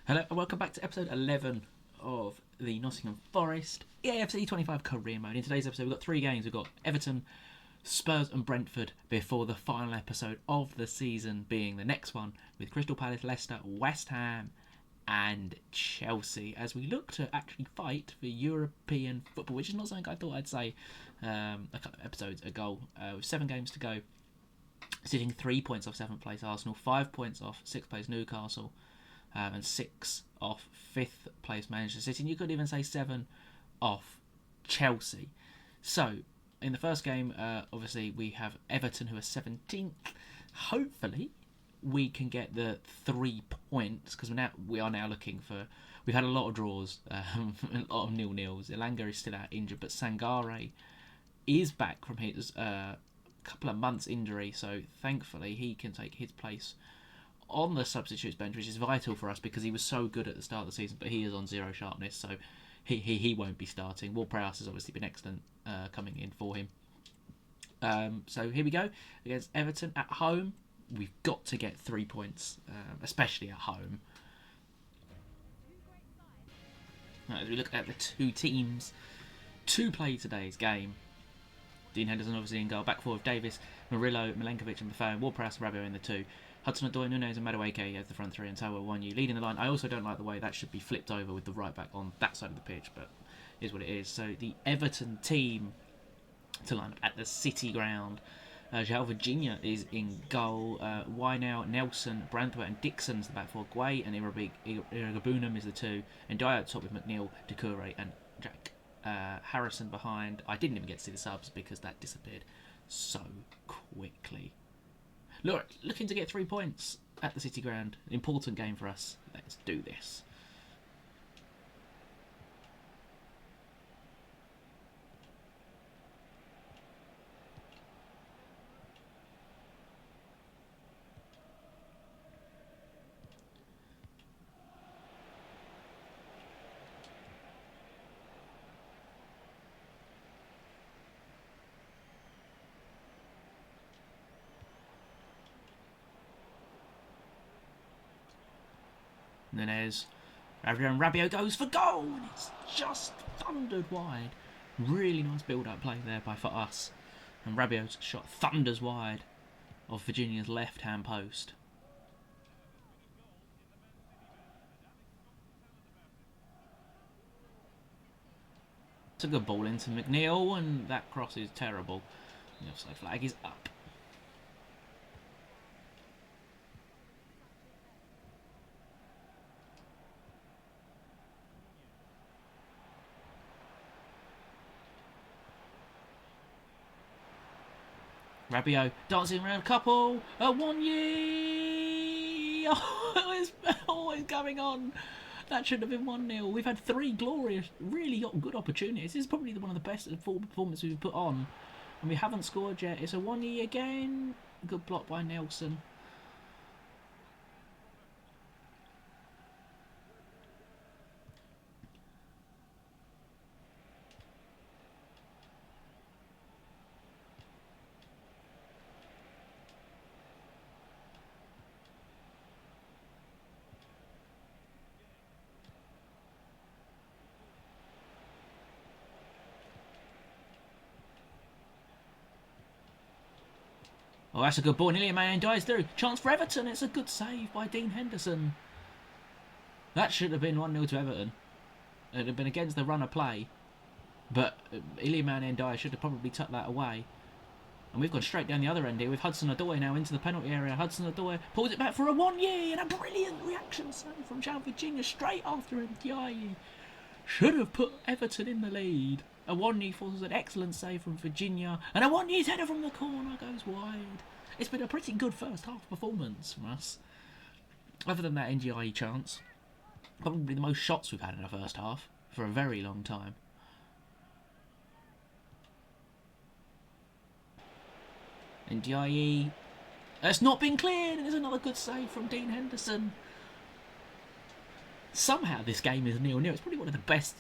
Hello and welcome back to episode 11 of the Nottingham Forest EAFC 25 career mode. In today's episode we've got three games. We've got Everton, Spurs and Brentford before the final episode of the season being the next one with Crystal Palace, Leicester, West Ham and Chelsea as we look to actually fight for European football, which is not something I thought I'd say a couple of episodes ago. With 7 games to go, sitting 3 points off 7th place Arsenal, 5 points off 6th place Newcastle, and 6 off 5th place Manchester City, and you could even say 7 off Chelsea. So, in the first game, obviously we have Everton, who are 17th. Hopefully, we can get the 3 points, because we are now looking for... We've had a lot of draws, a lot of nil-nils. Elanga is still out injured, but Sangare is back from his couple of months injury, so thankfully he can take his place on the substitutes bench, which is vital for us because he was so good at the start of the season, but he is on 0 sharpness, so he won't be starting. Ward-Prowse has obviously been excellent coming in for him. So here we go against Everton at home. We've got to get 3 points, especially at home. As we look at the two teams to play today's game, Dean Henderson obviously in goal, back four with Davis, Murillo, Milenkovic and Buffon, Ward-Prowse and Rabiot in the 2. Hudson-Odoi, Nunez and Madueke as the front 3 and Tawa Wanyu leading the line. I also don't like the way that should be flipped over with the right back on that side of the pitch, but it is what it is. So the Everton team to line up at the City ground. João Virginia is in goal. Wynau, Nelson, Branthwaite and Dixon's the back four. Guay and Iragabunam is the 2. And Dyer at top with McNeil, Doucouré and Jack Harrison behind. I didn't even get to see the subs because that disappeared so quickly. Looking to get 3 points at the City ground. An important game for us. Let's do this. Nunez, Rabiot goes for goal, and it's just thundered wide. Really nice build-up play there for us. And Rabiot's shot thunders wide of Virginia's left-hand post. It's a good ball into McNeil, and that cross is terrible. The offside flag is up. Rabiot dancing around a couple. Wanyu! Oh, it's going on. That should have been 1-0. We've had 3 glorious, really good opportunities. This is probably one of the best performances we've put on. And we haven't scored yet. It's a Wanyu again. Good block by Nelson. Oh, that's a good ball. Nearly a man dies through. Chance for Everton. It's a good save by Dean Henderson. That should have been 1-0 to Everton. It would have been against the run of play. But Iliman Ndiaye should have probably tucked that away. And we've gone straight down the other end here with Hudson-Odoi now into the penalty area. Hudson-Odoi pulls it back for a Wanyu, and a brilliant reaction save from João Virginia straight after Ndiaye. Should have put Everton in the lead. A Wanyu forces an excellent save from Virginia, and a Wanyu's header from the corner goes wide. It's been a pretty good first half performance from us. Other than that Ndiaye chance, probably the most shots we've had in the first half for a very long time. Ndiaye, it's not been cleared, and there's another good save from Dean Henderson. Somehow this game is 0-0. It's probably one of the best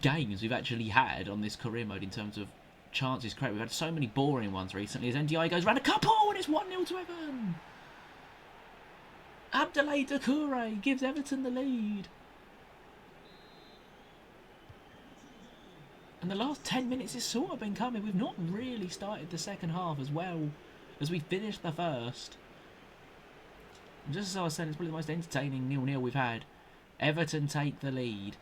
games we've actually had on this career mode in terms of chances created. We've had so many boring ones recently as Ndiaye goes round a couple and it's 1-0 to Everton. Abdoulaye Doucouré gives Everton the lead. And the last 10 minutes has sort of been coming. We've not really started the second half as well as we finished the first. And just as I was saying, it's probably the most entertaining 0-0 we've had. Everton take the lead.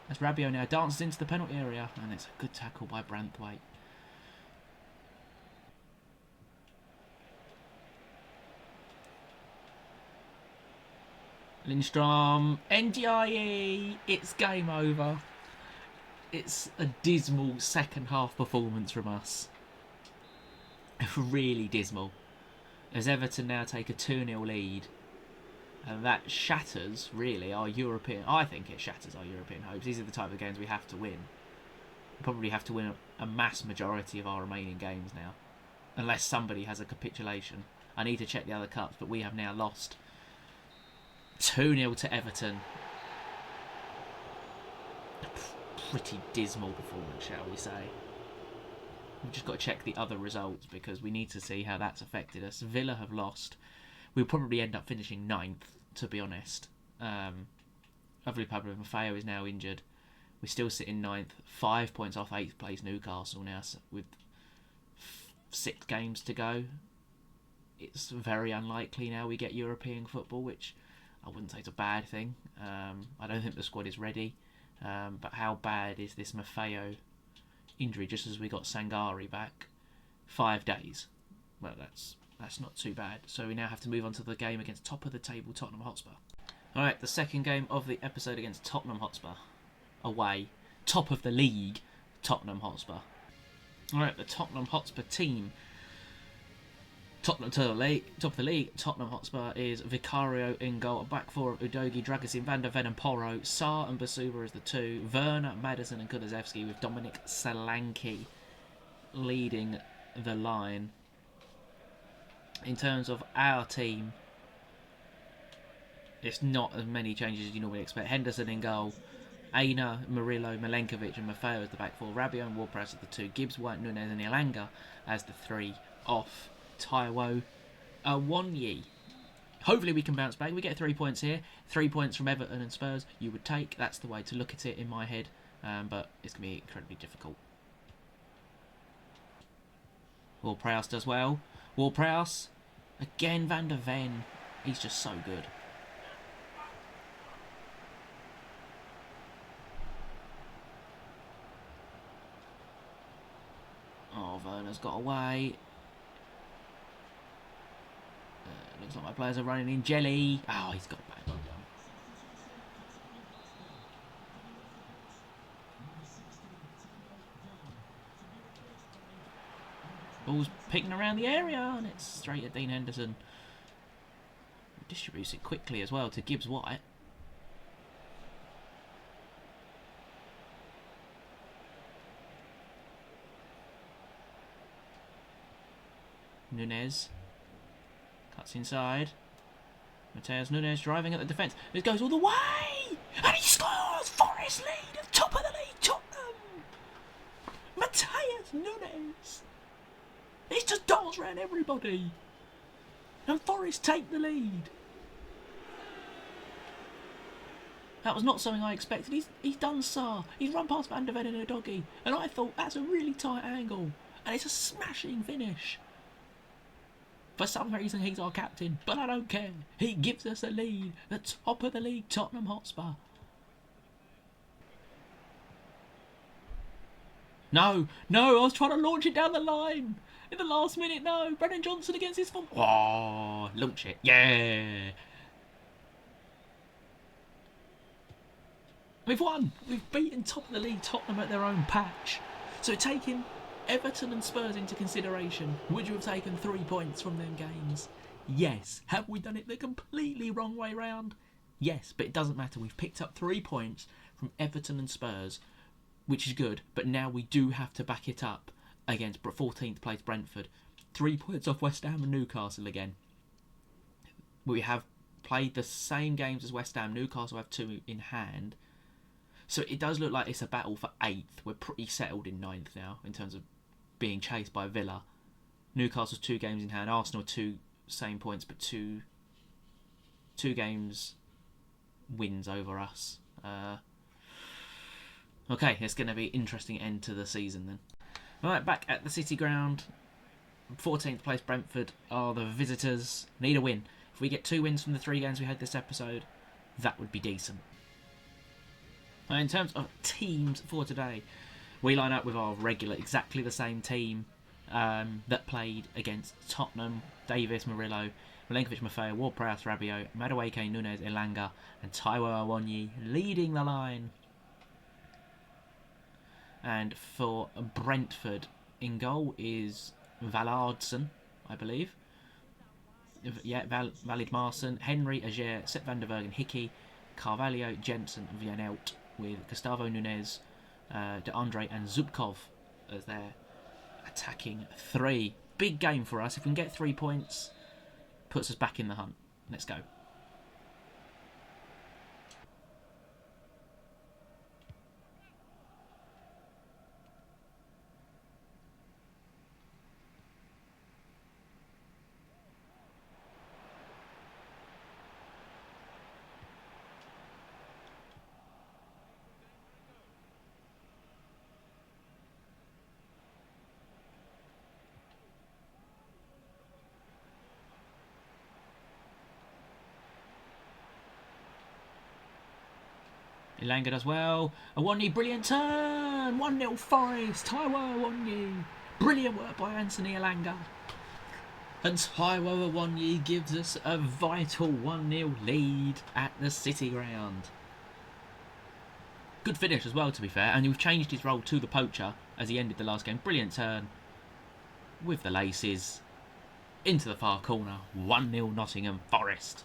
As Rabiot now dances into the penalty area. And it's a good tackle by Branthwaite. Lindstrom, NDIE, it's game over. It's a dismal second half performance from us. Really dismal. As Everton now take a 2-0 lead. And that shatters, really, our European... I think it shatters our European hopes. These are the type of games we have to win. We probably have to win a mass majority of our remaining games now. Unless somebody has a capitulation. I need to check the other cups, but we have now lost 2-0 to Everton. Pretty dismal performance, shall we say. We've just got to check the other results because we need to see how that's affected us. Villa have lost. We'll probably end up finishing 9th, to be honest. Lovely Pablo Maffeo is now injured. We still sit in 9th, 5 points off 8th place Newcastle now with 6 games to go. It's very unlikely now we get European football, which I wouldn't say it's a bad thing. I don't think the squad is ready. But how bad is this Maffeo injury? Just as we got Sangari back, 5 days. Well, that's not too bad. So we now have to move on to the game against top of the table Tottenham Hotspur. Alright, the second game of the episode against Tottenham Hotspur. Away. Top of the league Tottenham Hotspur. Alright, the Tottenham Hotspur team. Top of the league, Tottenham Hotspur is Vicario in goal. Back four of Udogie, Dragusin, Van der Ven and Porro. Sarr and Basuma as the 2. Werner, Maddison and Kulusevski with Dominic Solanke leading the line. In terms of our team, it's not as many changes as you normally expect. Henderson in goal. Aina, Murillo, Milenkovic and Maffeo as the back four. Rabiot and Ward-Prowse as the 2. Gibbs, White, Nunez and Ilanga as the 3 off Taiwo Awoniyi. Hopefully we can bounce back. We get 3 points here. 3 points from Everton and Spurs you would take. That's the way to look at it in my head. But it's going to be incredibly difficult. Ward-Prowse does well. Ward-Prowse. Again Van der Ven. He's just so good. Oh, Werner's got away. Looks like my players are running in jelly. Oh, he's got back. Well done. Ball's picking around the area and it's straight at Dean Henderson. Distributes it quickly as well to Gibbs White. Nunez. Cuts inside. Mateus Nunes driving at the defence. It goes all the way! And he scores! Forest lead at top of the league, Tottenham! Mateus Nunes! He's just dolls around everybody! And Forest take the lead. That was not something I expected. He's done Sarr. He's run past Van der Ven and Udogie. And I thought, that's a really tight angle. And it's a smashing finish. For some reason, he's our captain, but I don't care. He gives us a lead. The top of the league, Tottenham Hotspur. No, I was trying to launch it down the line. In the last minute, no. Brennan Johnson against his form. Oh, launch it. Yeah. We've won. We've beaten top of the league, Tottenham at their own patch. So taking Everton and Spurs into consideration, would you have taken 3 points from them games? Yes. Have we done it the completely wrong way round? Yes, but it doesn't matter. We've picked up 3 points from Everton and Spurs, which is good, but now we do have to back it up against 14th place Brentford. 3 points off West Ham and Newcastle again. We have played the same games as West Ham. Newcastle have 2 in hand. So it does look like it's a battle for 8th. We're pretty settled in 9th now in terms of being chased by Villa. Newcastle's 2 games in hand. Arsenal 2 same points, but 2 2 games wins over us. Okay, it's going to be an interesting end to the season then. Alright, back at the City Ground. 14th place Brentford are the visitors. Need a win. If we get 2 wins from the 3 games we had this episode, that would be decent. Now, in terms of teams for today, we line up with our regular, exactly the same team that played against Tottenham: Davis, Murillo, Milenkovic, Maffeo, Ward-Prowse, Rabiot, Madueke, Nunez, Elanga, and Taiwo Awoniyi leading the line. And for Brentford, in goal is Vallardsen, I believe. Yeah, Valid Marson, Henry, Ager, Sepp van der Bergen, Hickey, Carvalho, Jensen, and Vianelt, with Gustavo Nunez, De Andre, and Zubkov as their attacking 3. Big game for us. If we can get 3 points, puts us back in the hunt. Let's go. Elanga does well. Awoniyi, brilliant turn. 1-0 Forest. Taiwo Awoniyi. Brilliant work by Anthony Elanga. And Taiwo Awoniyi gives us a vital 1-0 lead at the City Ground. Good finish as well, to be fair. And we've changed his role to the poacher as he ended the last game. Brilliant turn with the laces into the far corner. 1-0 Nottingham Forest.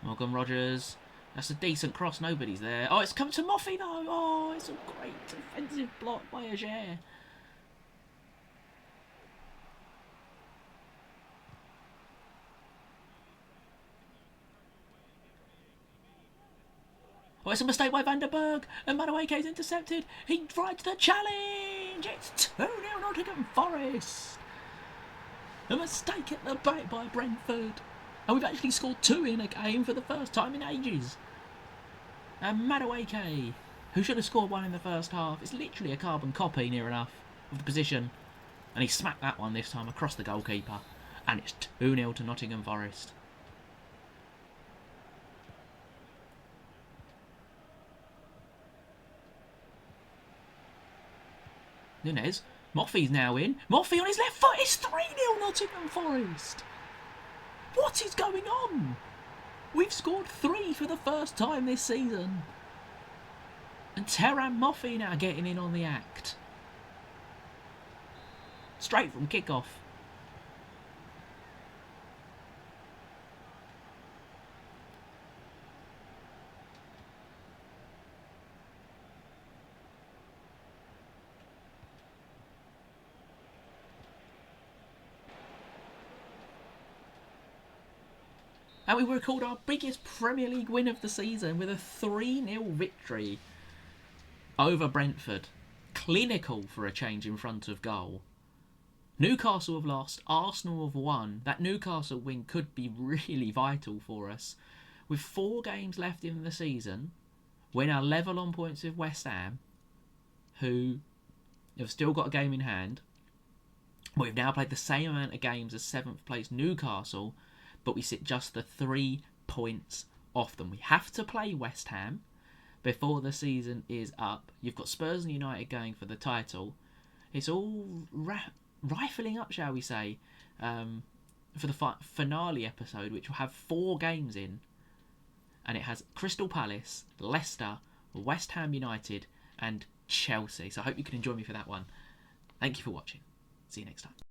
Morgan Rogers. That's a decent cross. Nobody's there. Oh, it's come to Moffey though. Oh, it's a great defensive block by Ager. Oh, it's a mistake by Van der Berg. And Madueke is intercepted. He rides the challenge. It's 2-0 Nottingham Forest. A mistake at the back by Brentford. And we've actually scored 2 in a game for the first time in ages. And Madueke, who should have scored 1 in the first half, it's literally a carbon copy near enough of the position. And he smacked that one this time across the goalkeeper. And it's 2-0 to Nottingham Forest. Nunez. Moffey's now in. Moffey on his left foot. It's 3-0 Nottingham Forest. What is going on? We've scored 3 for the first time this season. And Terran Moffey now getting in on the act. Straight from kick-off. And we recorded our biggest Premier League win of the season with a 3-0 victory over Brentford. Clinical for a change in front of goal. Newcastle have lost, Arsenal have won. That Newcastle win could be really vital for us. With 4 games left in the season, we're now level on points with West Ham, who have still got a game in hand. We've now played the same amount of games as 7th place Newcastle, but we sit just the 3 points off them. We have to play West Ham before the season is up. You've got Spurs and United going for the title. It's all rifling up, shall we say, for the finale episode, which will have 4 games in and it has Crystal Palace, Leicester, West Ham United and Chelsea. So I hope you can enjoy me for that one. Thank you for watching. See you next time.